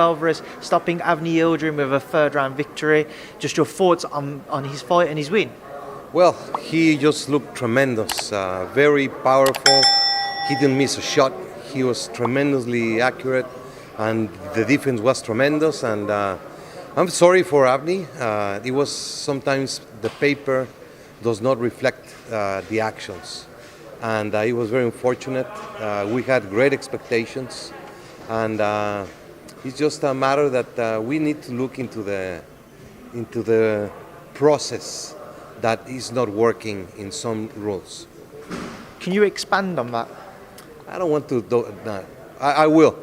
Alvarez stopping Avni Yildirim with a third round victory. Just your thoughts on his fight and his win? Well, he just looked tremendous, very powerful. He didn't miss a shot. He was tremendously accurate, and the defense was tremendous. And I'm sorry for Avni. It was sometimes the paper does not reflect the actions, and it was very unfortunate. We had great expectations, and it's just a matter that we need to look into the process that is not working in some rules. Can you expand on that? I don't want to do that. I will.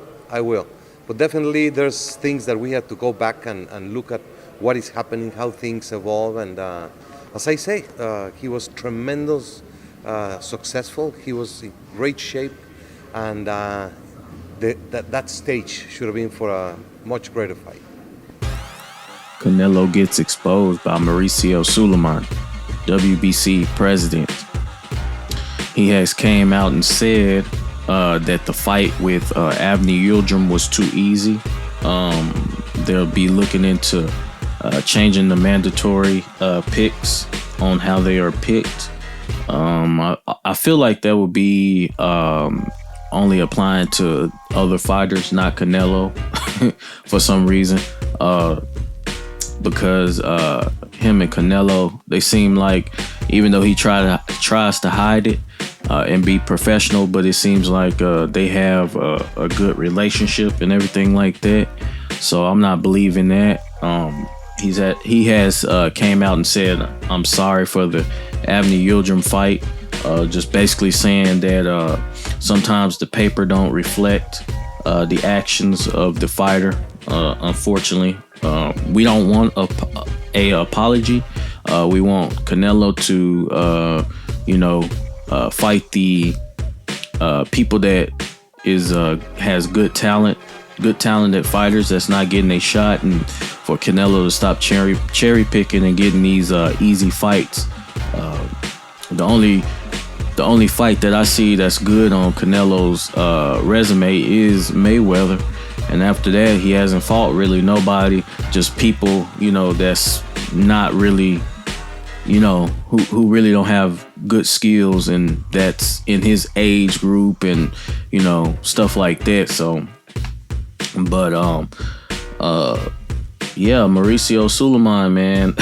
But definitely there's things that we have to go back and look at what is happening, how things evolve. And as I say, he was tremendous, successful. He was in great shape. And that stage should have been for a much greater fight. Canelo gets exposed by Mauricio Suleiman, WBC president. He has came out and said that the fight with Avni Yildirim was too easy. They'll be looking into changing the mandatory picks on how they are picked. I feel like that would be only applying to other fighters, not Canelo, for some reason. Because him and Canelo, they seem like, even though he tries to hide it and be professional, but it seems like they have a good relationship and everything like that. So I'm not believing that. He has came out and said, I'm sorry for the Avni Yildirim fight. Just basically saying that sometimes the paper don't reflect the actions of the fighter. Unfortunately, we don't want a apology. We want Canelo to, fight the people that has good talented fighters that's not getting a shot, and for Canelo to stop cherry picking and getting these easy fights. The only fight that I see that's good on Canelo's resume is Mayweather. And after that, he hasn't fought really nobody, just people, that's not really, who really don't have good skills, and that's in his age group and, stuff like that. So, but, Mauricio Suleiman, man,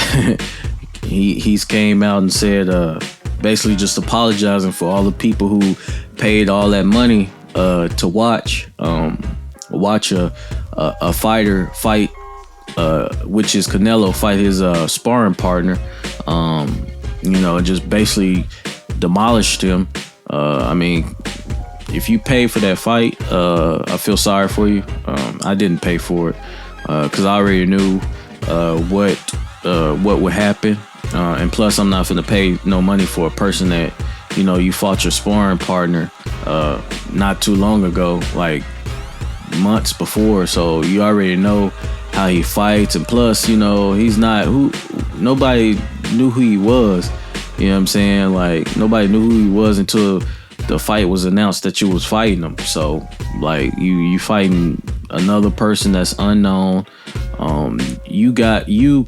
he's came out and said, basically just apologizing for all the people who paid all that money to watch a fighter fight, which is Canelo fight his sparring partner, just basically demolished him. I mean, if you pay for that fight, I feel sorry for you. I didn't pay for it because I already knew what would happen, and plus I'm not finna pay no money for a person that you fought your sparring partner not too long ago, like months before, so you already know how he fights, and plus he's not nobody knew who he was. You know what I'm saying? Like, nobody knew who he was until the fight was announced that you was fighting him. So like you fighting another person that's unknown.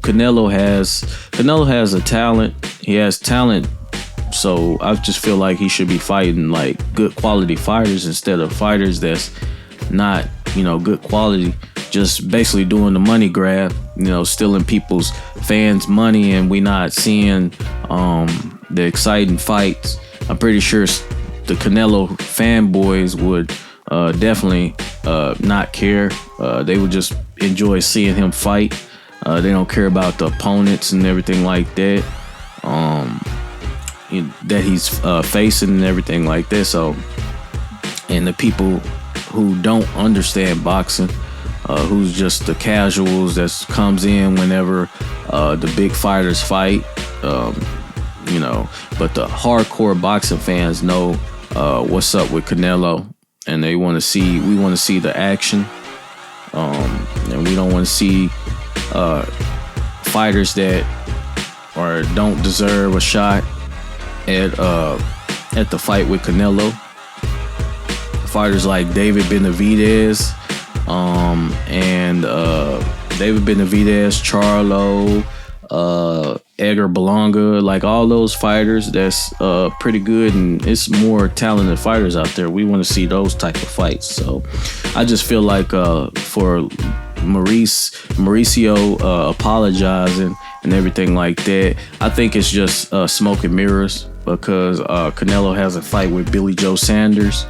Canelo has a talent. He has talent. So I just feel like he should be fighting like good quality fighters instead of fighters that's not, good quality, just basically doing the money grab, stealing people's fans' money, and we not seeing the exciting fights. I'm pretty sure the Canelo fanboys would definitely not care. They would just enjoy seeing him fight. They don't care about the opponents and everything like that, that he's facing and everything like that. So, and the people who don't understand boxing, who's just the casuals that comes in whenever the big fighters fight, but the hardcore boxing fans know what's up with Canelo, and we want to see the action, and we don't want to see fighters that don't deserve a shot at the fight with Canelo. Fighters like David Benavidez, and David Benavidez, Charlo, Edgar Belonga, like all those fighters that's pretty good, and it's more talented fighters out there. We want to see those type of fights. So I just feel like for Mauricio apologizing and everything like that, I think it's just smoke and mirrors, because Canelo has a fight with Billy Joe Sanders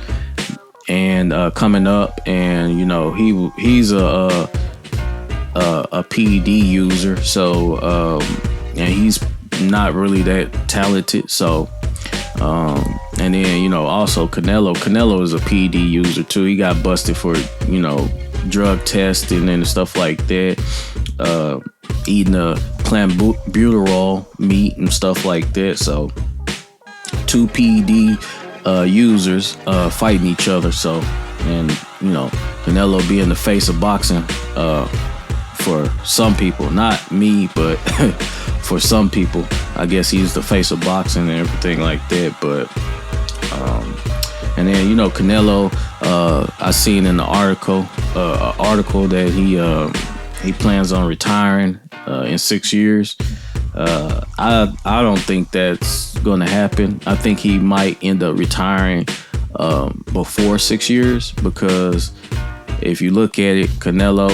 and coming up, and you know he's a PED user, so and he's not really that talented. So and then, you know, also Canelo is a PED user too. He got busted for, you know, drug testing and stuff like that, eating a clenbuterol meat and stuff like that. So two PED users fighting each other. So, and you know, Canelo being the face of boxing for some people, not me, but for some people, I guess he's the face of boxing and everything like that. But and then, you know, Canelo, I seen in the article that he plans on retiring in 6 years. I don't think that's going to happen. I think he might end up retiring before 6 years, because if you look at it, Canelo,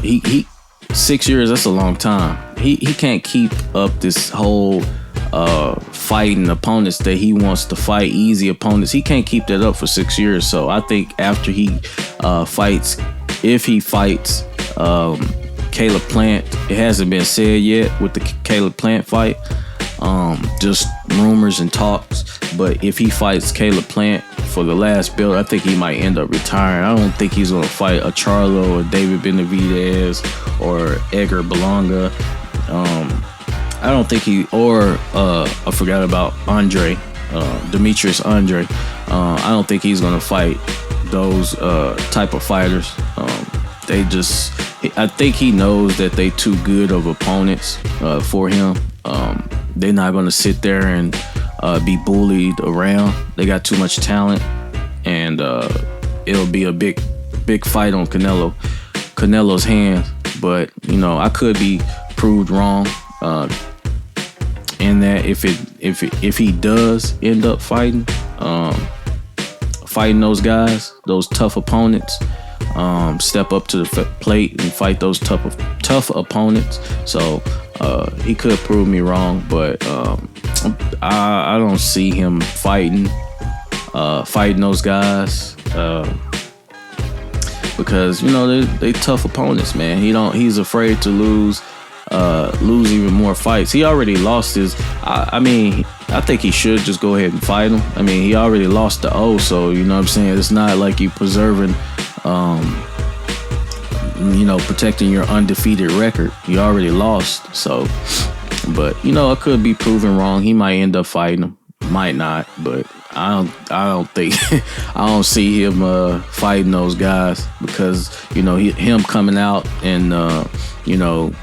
he 6 years, that's a long time. He can't keep up this whole fighting opponents that he wants to fight, easy opponents. He can't keep that up for 6 years. So I think after he fights, if he fights Caleb Plant, it hasn't been said yet with the Caleb Plant fight, just rumors and talks. But if he fights Caleb Plant for the last belt, I think he might end up retiring. I don't think he's going to fight a Charlo or David Benavidez or Edgar Belonga. I don't think he, or I forgot about Demetrius Andre. I don't think he's going to fight those type of fighters. I think he knows that they too good of opponents for him. They're not going to sit there and be bullied around. They got too much talent, and it'll be a big fight on Canelo's hands. But you know, I could be proved wrong in that if he does end up fighting those guys, those tough opponents, step up to the plate and fight those tough opponents. So he could prove me wrong, but I don't see him fighting those guys because, you know, they tough opponents, man. He's afraid to lose even more fights. He already lost his. I think he should just go ahead and fight him. I mean, he already lost the O, so you know what I'm saying. It's not like you preserving, you know, protecting your undefeated record. You already lost, so. But you know, I could be proven wrong. He might end up fighting him, might not. But I don't think I don't see him fighting those guys, because you know him coming out and you know,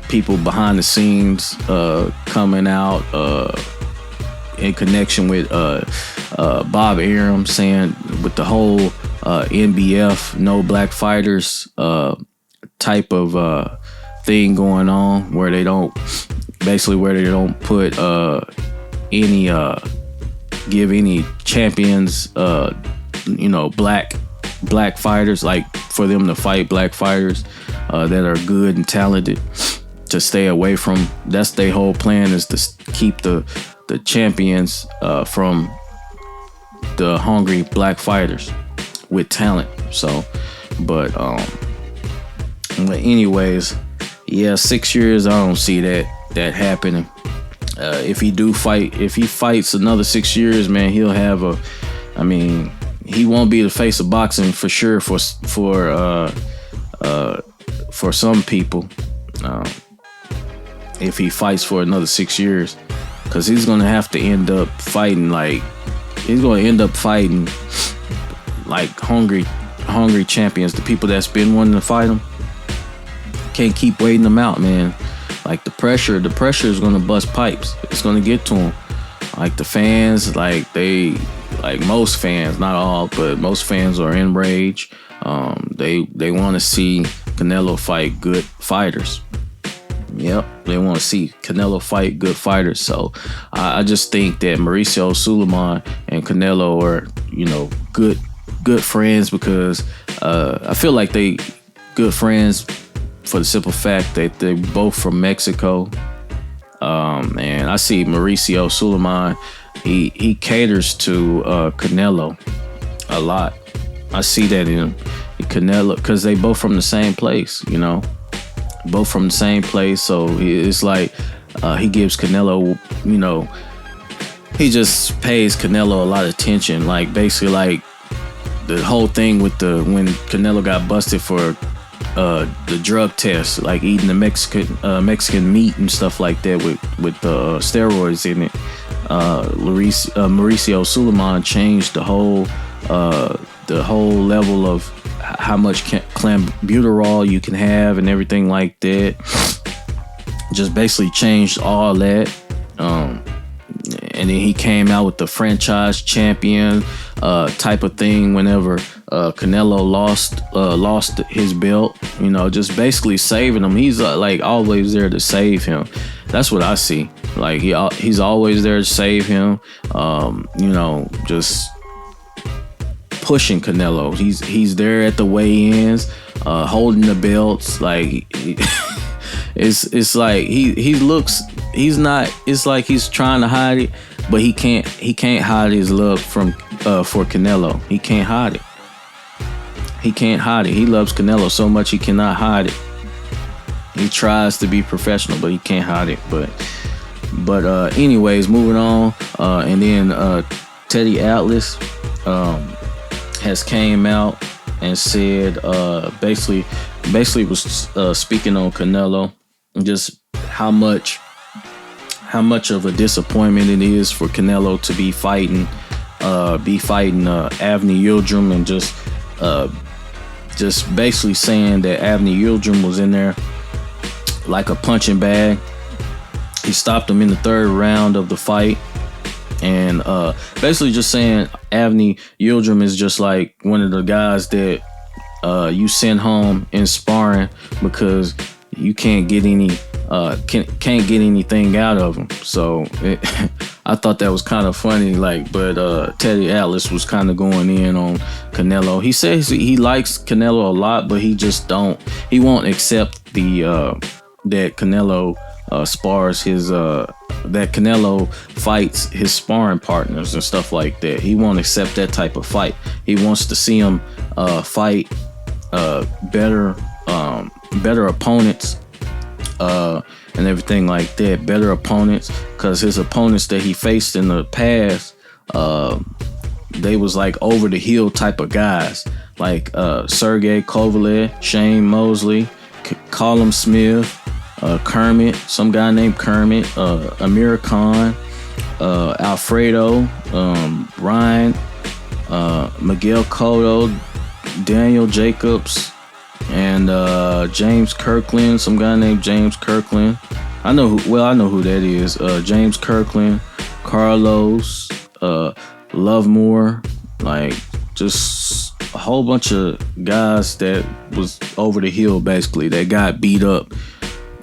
people behind the scenes coming out in connection with Bob Arum, saying with the whole NBF, no black fighters type of thing going on, where they don't put any give any champions you know, black fighters, like for them to fight black fighters that are good and talented, to stay away from. That's their whole plan, is to keep the champions from the hungry black fighters with talent. So, but anyways, yeah, 6 years, I don't see that happening. If he fights another 6 years, man, he'll have he won't be the face of boxing for sure for some people. If he fights for another 6 years, because he's gonna have to end up fighting like hungry champions, the people that's been wanting to fight him. Can't keep waiting them out, man. Like the pressure is gonna bust pipes. It's gonna get to them. Like the fans, like most fans, not all, but most fans are enraged. They want to see Canelo fight good fighters. Yep, they want to see Canelo fight good fighters. So I just think that Mauricio Suleiman and Canelo are, good friends, because I feel like they good friends for the simple fact that they're both from Mexico. And I see Mauricio Suleiman, he caters to Canelo a lot. I see that in Canelo, because they both from the same place, both from the same place. So it's like he gives Canelo, he just pays Canelo a lot of attention. Like basically like the whole thing with when Canelo got busted for the drug test, like eating the Mexican meat and stuff like that with the steroids in it. Mauricio Suleiman changed the whole level of how much clenbuterol you can have and everything like that. Just basically changed all that. And then he came out with the franchise champion type of thing whenever Canelo lost his belt. Just basically saving him. He's like always there to save him. That's what I see. Like he's always there to save him. Just pushing Canelo. He's there at the weigh-ins, holding the belts. Like it's like he looks. He's not. It's like he's trying to hide it, but he can't hide his love for Canelo. He can't hide it. He can't hide it. He loves Canelo so much he cannot hide it. He tries to be professional, but he can't hide it. But anyways, moving on. And then Teddy Atlas has came out and said basically was speaking on Canelo and just how much of a disappointment it is for Canelo to be fighting Avni Yildirim, and just basically saying that Avni Yildirim was in there like a punching bag. He stopped him in the third round of the fight, and basically just saying Avni Yildirim is just like one of the guys that you send home in sparring because you can't get can't get anything out of him. So I thought that was kind of funny. But Teddy Atlas was kind of going in on Canelo. He says he likes Canelo a lot, but he won't accept that Canelo spars his that Canelo fights his sparring partners and stuff like that. He won't accept that type of fight. He wants to see him fight better opponents and everything like that. Better opponents, because his opponents that he faced in the past, they was like over the hill type of guys, like Sergey Kovalev, Shane Mosley, Callum Smith, Kermit, some guy named Kermit, Amir Khan, Alfredo, Ryan, Miguel Cotto, Daniel Jacobs, and James Kirkland, some guy named James Kirkland. I know who that is. James Kirkland, Carlos, Lovemore, like just a whole bunch of guys that was over the hill basically, that got beat up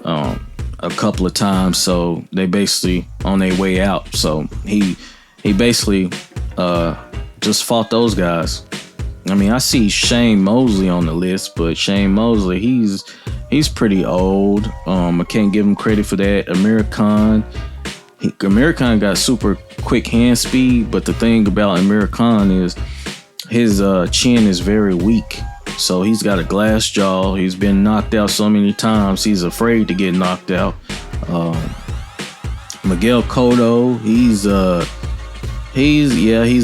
a couple of times, so they basically on their way out. So he basically just fought those guys. I mean, I see Shane Mosley on the list, but Shane Mosley, he's pretty old. I can't give him credit for that. Amir Khan got super quick hand speed, but the thing about Amir Khan is his chin is very weak. So he's got a glass jaw. He's been knocked out so many times. He's afraid to get knocked out. Miguel Cotto, he's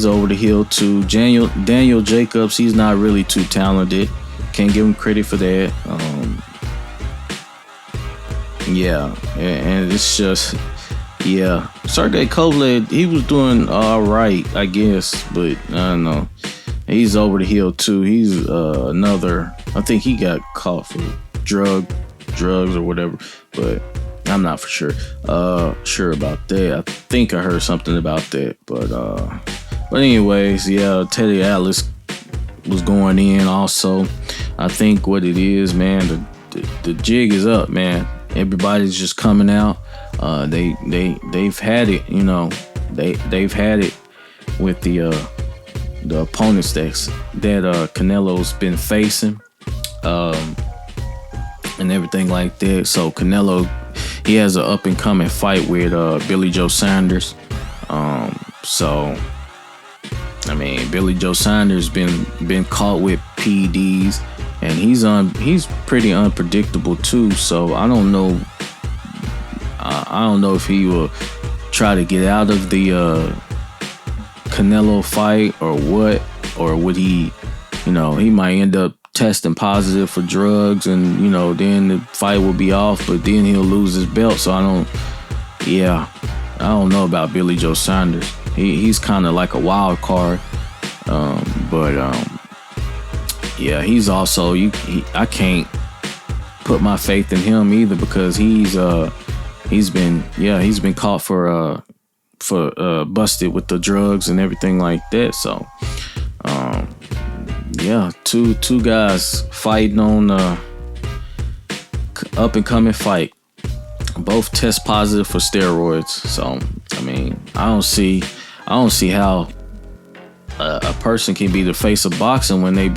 over the hill too. Daniel Jacobs, he's not really too talented. Can't give him credit for that. And it's just, Sergey Kovalev, he was doing all right, I guess, but I don't know. He's over the hill too. He's another. I think he got caught for drugs or whatever, but I'm not for sure about that. I think I heard something about that, but anyways, Teddy Atlas was going in also. I think what it is, man, the jig is up, man. Everybody's just coming out. They've had it, you know. They've had it with the opponents that Canelo's been facing, and everything like that. So Canelo, he has an up and coming fight with Billy Joe Saunders. So I mean, Billy Joe Saunders been caught with PEDs, and he's pretty unpredictable too. So I don't know. I don't know if he will try to get out of the Canelo fight or what, or would he, you know, he might end up testing positive for drugs, and you know, then the fight will be off, but then he'll lose his belt. So I don't know about Billy Joe Saunders. He's kind of like a wild card, yeah, he's also I can't put my faith in him either, because he's been caught for busted with the drugs and everything like that. So yeah, two guys fighting on up and coming fight. Both test positive for steroids. So I mean, I don't see how a person can be the face of boxing when they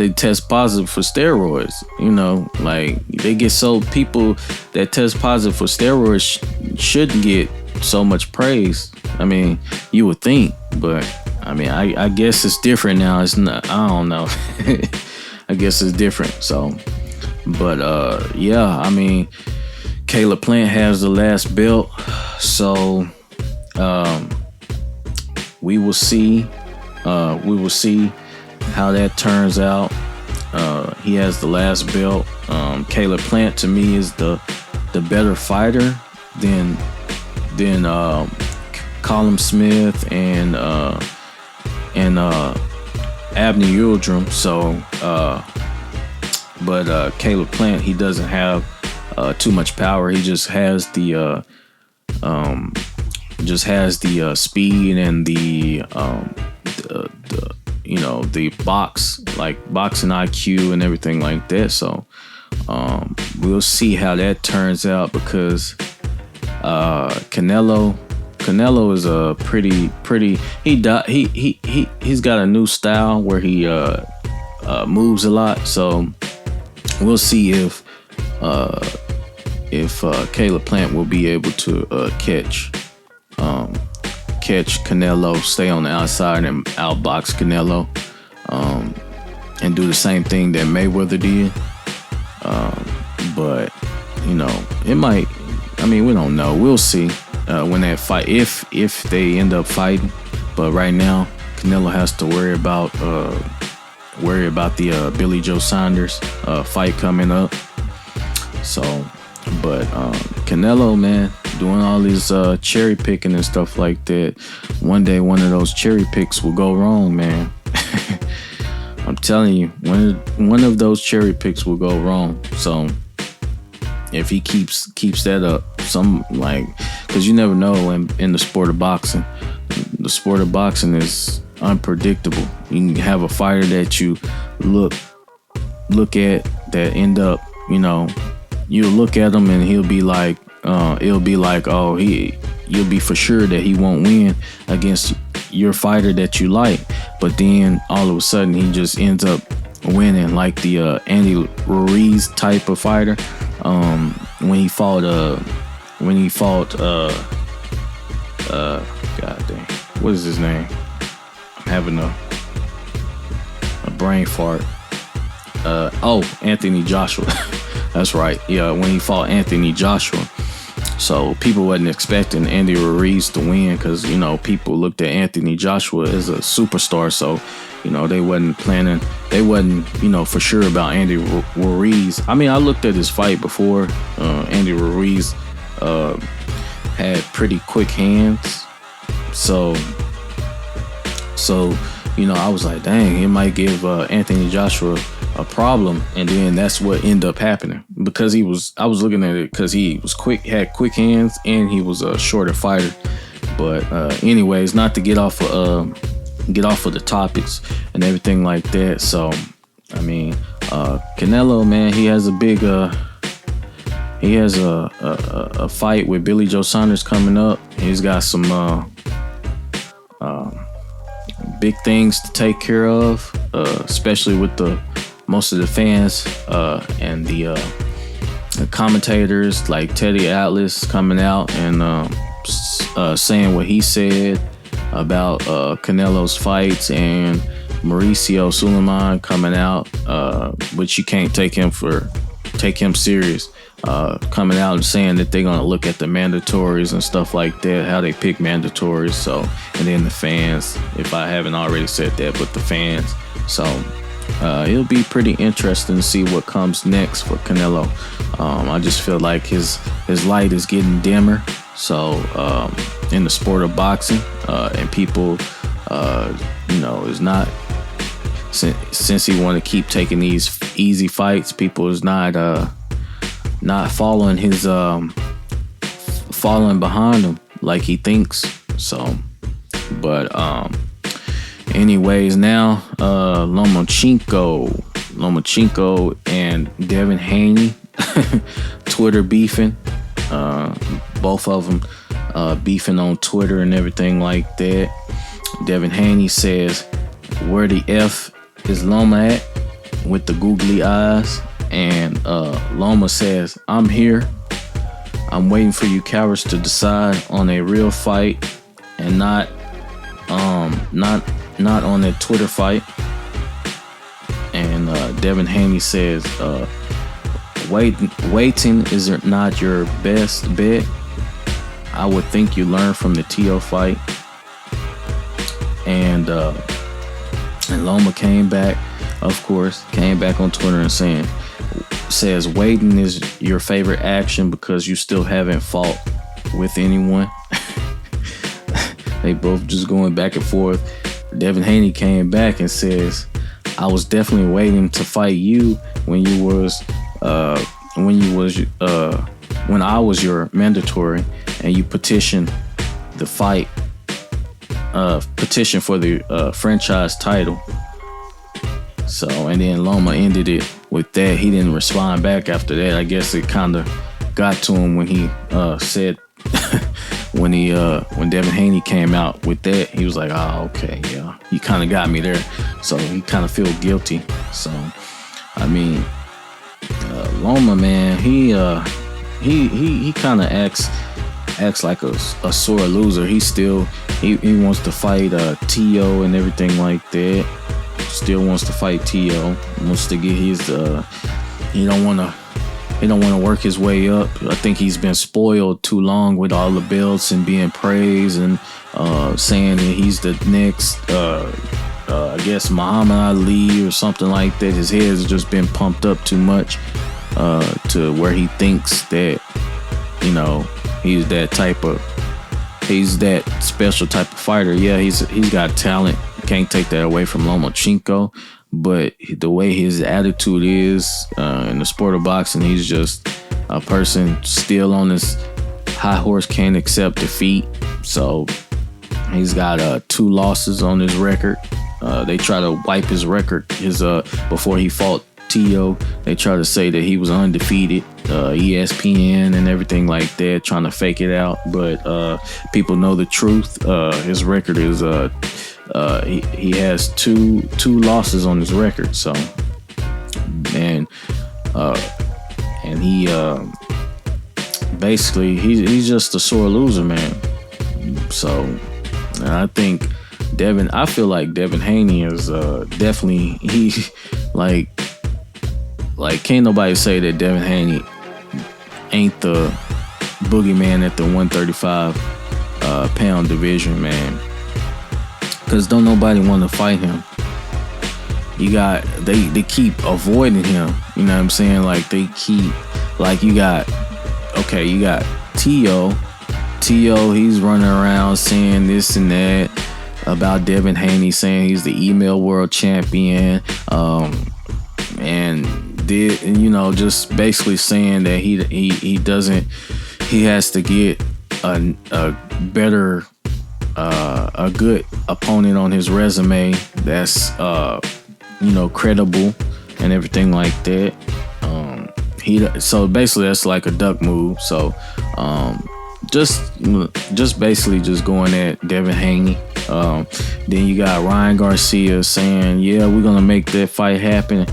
test positive for steroids. You know, like people that test positive for steroids shouldn't get so much praise. I mean, you would think, but I mean, I guess it's different now. It's not. I don't know. I guess it's different. So, but yeah, I mean, Caleb Plant has the last belt, so we will see. We will see how that turns out. He has the last belt. Caleb Plant to me is the better fighter than Colin Smith and Abner Yildirim. So, but Caleb Plant, he doesn't have too much power. He just has the speed and the you know, the boxing IQ and everything like that. So we'll see how that turns out, because Canelo is a pretty he's got a new style where he moves a lot. So we'll see if Caleb Plant will be able to catch Canelo, stay on the outside and outbox Canelo, and do the same thing that Mayweather did. But you know, it might. I mean, we don't know. We'll see when that fight, if they end up fighting. But right now, Canelo has to worry about the Billy Joe Saunders fight coming up. So, but Canelo, man, doing all these cherry picking and stuff like that. One day, one of those cherry picks will go wrong, man. I'm telling you, one of those cherry picks will go wrong. So if he keeps that up, because you never know in the sport of boxing. The sport of boxing is unpredictable. You can have a fighter that you look at that end up, you know, you look at him and he'll be like, you'll be for sure that he won't win against your fighter that you like, but then all of a sudden he just ends up winning, like the Andy Ruiz type of fighter. When he fought god dang, what is his name? I'm having a brain fart. Anthony Joshua. That's right. Yeah, when he fought Anthony Joshua. So people wasn't expecting Andy Ruiz to win, because, you know, people looked at Anthony Joshua as a superstar. So, you know, they wasn't, you know, for sure about Andy Ruiz. I mean, I looked at his fight before. Andy Ruiz had pretty quick hands. So, you know, I was like, dang, it might give Anthony Joshua a problem, and then that's what ended up happening, because I was looking at it because he was had quick hands, and he was a shorter fighter. But anyways, not to get off of get off of the topics and everything like that. So, I mean, Canelo, man, he has a big, he has a fight with Billy Joe Saunders coming up. He's got some big things to take care of, especially with most of the fans and the commentators like Teddy Atlas coming out and saying what he said about Canelo's fights, and Mauricio Suleiman coming out, but you can't take him serious. Coming out and saying that they're gonna look at the mandatories and stuff like that, how they pick mandatories. So, and then the fans, if I haven't already said that, but the fans. So it'll be pretty interesting to see what comes next for Canelo. I just feel like his light is getting dimmer. So in the sport of boxing, and people, is not, since he want to keep taking these easy fights, people is not following his following behind him like he thinks. So, but anyways, now Lomachenko and Devin Haney Twitter beefing, both of them beefing on Twitter and everything like that. Devin Haney says, "Where the F is Loma at?" with the googly eyes. And Loma says, "I'm here. I'm waiting for you cowards to decide on a real fight and not on a Twitter fight." And Devin Haney says, waiting is not your best bet. I would think you learned from the T.O. fight." And Loma came back on Twitter and says waiting is your favorite action because you still haven't fought with anyone. They both just going back and forth. Devin Haney came back and says, "I was definitely waiting to fight you when I was your mandatory and you petitioned the fight, petition for the franchise title." So, and then Loma ended it with that. He didn't respond back after that. I guess it kind of got to him when he said, when Devin Haney came out with that, he was like, "Oh, okay, yeah, you kind of got me there." So he kind of feel guilty. So, I mean, Loma, man, he kind of acts like a sore loser. He wants to fight T.O. and everything like that. Still wants to fight T.O. Wants to get his. He don't want to work his way up. I think he's been spoiled too long with all the belts and being praised and saying that he's the next. I guess Muhammad Ali or something like that. His head has just been pumped up too much to where he thinks that he's that special type of fighter. Yeah, he's got talent. Can't take that away from Lomachenko, but the way his attitude is in the sport of boxing, he's just a person still on this high horse, can't accept defeat. So he's got 2 losses on his record. They try to wipe his record. Before he fought T.O., they try to say that he was undefeated. ESPN and everything like that, trying to fake it out. But people know the truth. His record is he has two losses on his record. So, and he basically he's just a sore loser, man. So, and I feel like Devin Haney is definitely like can't nobody say that Devin Haney ain't the boogeyman at the 135 pound division, man. Because don't nobody want to fight him. They keep avoiding him. You know what I'm saying? Like they keep, like you got T.O. T.O. he's running around saying this and that about Devin Haney, saying he's the email world champion, and just basically saying that he has to get a better a good opponent on his resume that's credible and everything like that. So basically that's like a duck move. So just basically just going at Devin Haney. Then you got Ryan Garcia saying, yeah, we're gonna make that fight happen,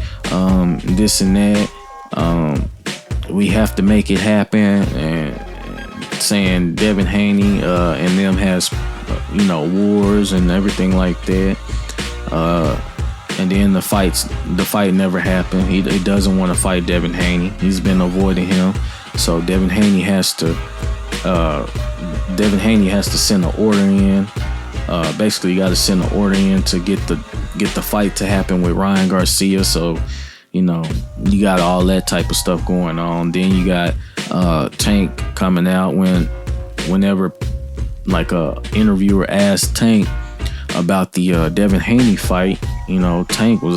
this and that. We have to make it happen, and saying Devin Haney and them has wars and everything like that. And then the fight never happened. He doesn't want to fight Devin Haney. He's been avoiding him. So Devin Haney has to send an order in. Basically, you got to send an order in to get the fight to happen with Ryan Garcia. So, you you got all that type of stuff going on. Then you got Tank coming out whenever like a interviewer asked Tank about the Devin Haney fight. Tank was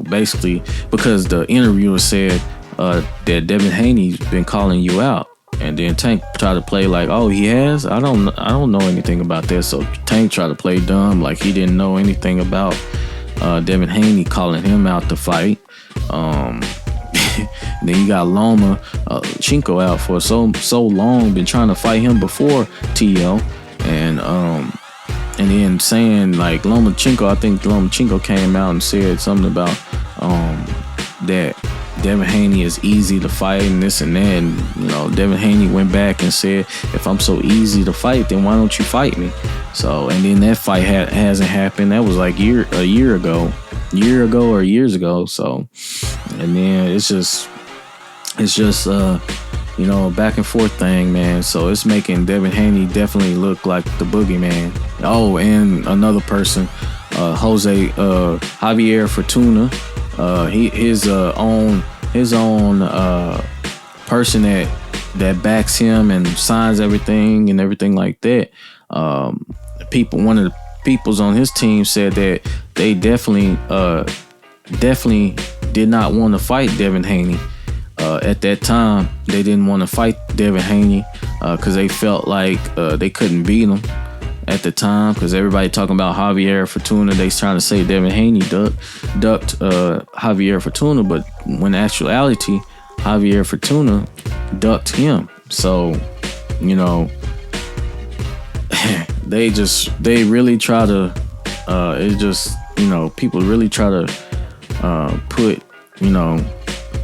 basically because the interviewer said that Devin Haney's been calling you out. And then Tank tried to play like, oh, he has? I don't know anything about that. So Tank tried to play dumb, like he didn't know anything about Devin Haney calling him out to fight. Then you got lomachenko out for so long, been trying to fight him before T.O. And then saying like Lomachenko, I think Lomachenko came out and said something about that Devin Haney is easy to fight and this and that. And Devin Haney went back and said, if I'm so easy to fight, then why don't you fight me? So, and then that fight hasn't happened. That was like a year ago or years ago. So, and then it's just back and forth thing, man. So it's making Devin Haney definitely look like the boogeyman. Oh, and another person, Javier Fortuna, his own person that backs him and signs everything and everything like that. One of the peoples on his team said that they definitely did not want to fight Devin Haney. At that time, they didn't want to fight Devin Haney because they felt like they couldn't beat him at the time, because everybody talking about Javier Fortuna. They trying to say Devin Haney ducked Javier Fortuna, but when in actuality, Javier Fortuna ducked him. So, they really try to, people really try to put,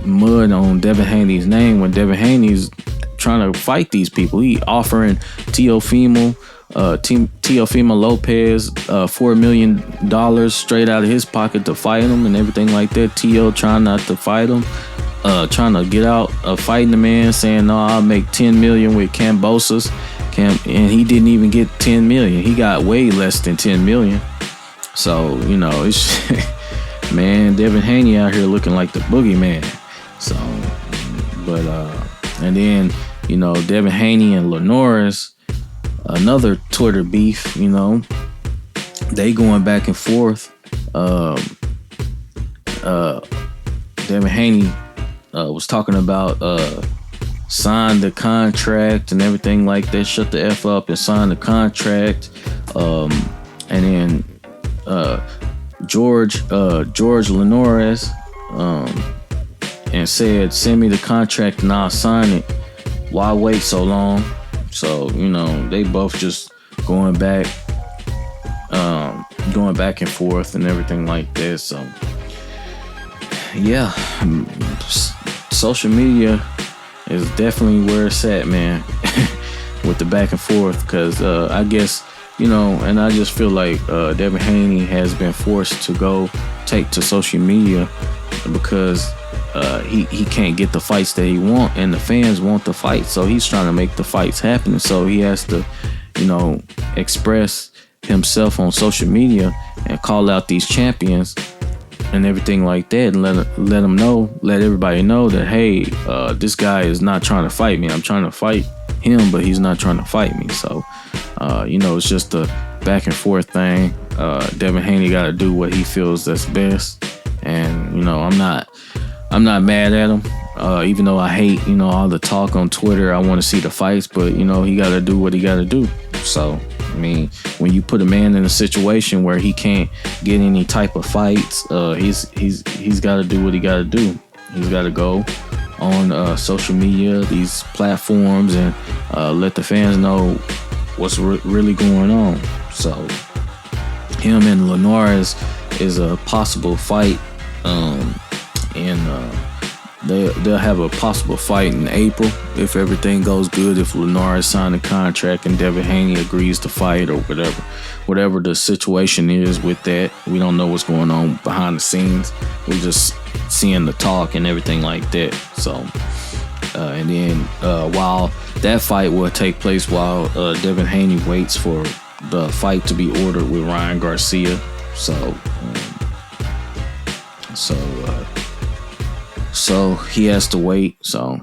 mud on Devin Haney's name when Devin Haney's trying to fight these people. He offering Teofimo Lopez $4 million straight out of his pocket to fight him and everything like that. Tio trying not to fight him, trying to get out of fighting the man, saying no, I'll make $10 million with Cambosos. And he didn't even get $10 million. He got way less than $10 million. So it's man, Devin Haney out here looking like the boogeyman. So, but and then Devin Haney and Linares, another Twitter beef. They going back and forth. Devin Haney was talking about sign the contract and everything like that. Shut the F up and sign the contract. And then George Linares and said, send me the contract and I'll sign it. Why wait so long? So, they both just going back and forth and everything like that. So, yeah, social media is definitely where it's at, man, with the back and forth. Because I guess, and I just feel like Devin Haney has been forced to take to social media because he can't get the fights that he want, and the fans want the fight, so he's trying to make the fights happen. So he has to, express himself on social media and call out these champions and everything like that, and let everybody know that, hey, this guy is not trying to fight me. I'm trying to fight him, but he's not trying to fight me. So, it's just a back and forth thing. Devin Haney got to do what he feels that's best, and I'm not mad at him. Even though I hate, all the talk on Twitter, I want to see the fights, but he got to do what he got to do. So, I mean, when you put a man in a situation where he can't get any type of fights, he's got to do what he got to do. He's got to go on social media, these platforms, and let the fans know what's really going on. So, him and Linares is a possible fight, and they'll have a possible fight in April if everything goes good. If Linares signs a contract and Devin Haney agrees to fight, or whatever the situation is with that, we don't know what's going on behind the scenes. We're just seeing the talk and everything like that. So, and then while that fight will take place, while Devin Haney waits for the fight to be ordered with Ryan Garcia. So he has to wait. So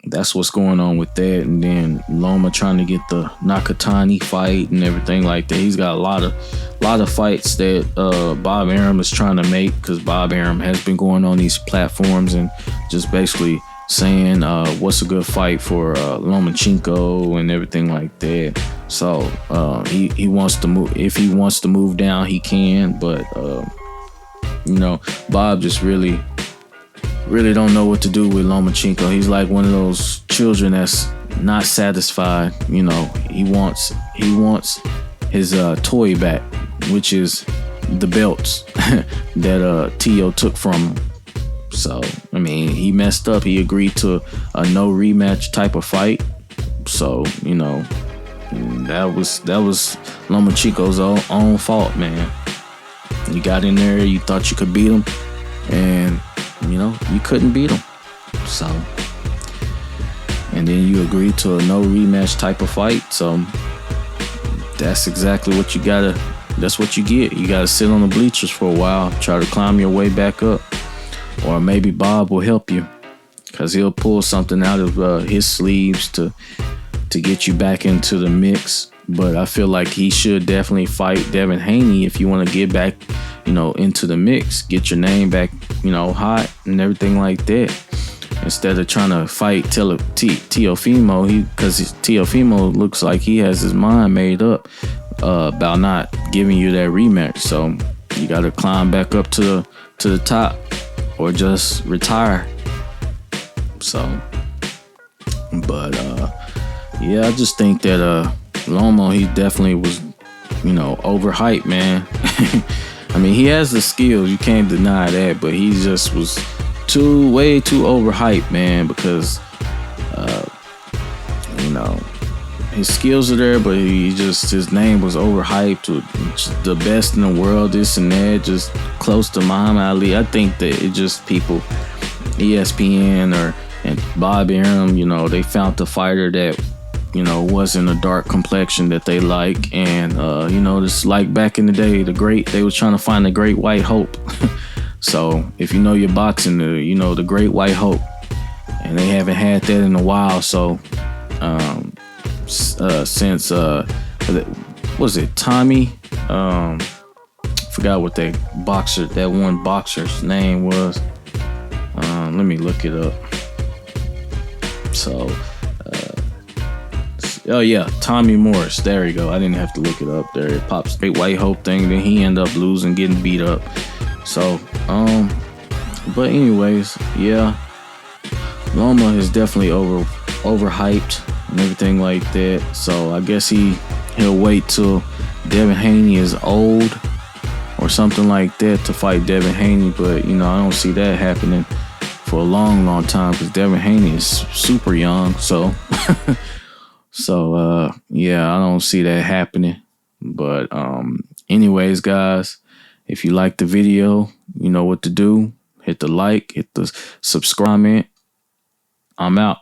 that's what's going on with that. And then Loma trying to get the Nakatani fight and everything like that. He's got a lot of fights that Bob Arum is trying to make, because Bob Arum has been going on these platforms and just basically saying what's a good fight for Lomachenko and everything like that. So he wants to move. If he wants to move down, he can. But Bob just really don't know what to do with Lomachenko. He's like one of those children that's not satisfied. He wants his toy back, which is the belts that Tio took from him. So, I mean, he messed up. He agreed to a no rematch type of fight. So, that was Lomachenko's own fault, man. You got in there, you thought you could beat him, and you couldn't beat him. So, and then you agreed to a no rematch type of fight. So that's exactly what you gotta. That's what you get. You gotta sit on the bleachers for a while, try to climb your way back up, or maybe Bob will help you, because he'll pull something out of his sleeves to get you back into the mix. But I feel like he should definitely fight Devin Haney if you want to get back, into the mix, get your name back, hot and everything like that. Instead of trying to fight Teofimo, because Teofimo looks like he has his mind made up about not giving you that rematch. So you got to climb back up to the top, or just retire. So, but yeah, I just think that Lomo, he definitely was, overhyped, man. I mean, he has the skills, you can't deny that, but he just was way too overhyped, man, because his skills are there, but his name was overhyped, the best in the world, this and that, just close to Muhammad Ali. I think that it just people, ESPN and Bob Arum, they found the fighter that wasn't a dark complexion that they like. And, just like back in the day, they was trying to find the great white hope. So if you know your boxing, the great white hope, and they haven't had that in a while. So, since, was it Tommy? Forgot what that one boxer's name was. Let me look it up. So, oh yeah, Tommy Morris. There you go. I didn't have to look it up. There it pops. Great White Hope thing. Then he ended up losing, getting beat up. So, but anyways, yeah, Loma is definitely overhyped and everything like that. So I guess he'll wait till Devin Haney is old or something like that to fight Devin Haney. But I don't see that happening for a long time, because Devin Haney is super young. So. So, yeah, I don't see that happening. But anyways, guys, if you like the video, you know what to do. Hit the like, hit the subscribe. I'm out.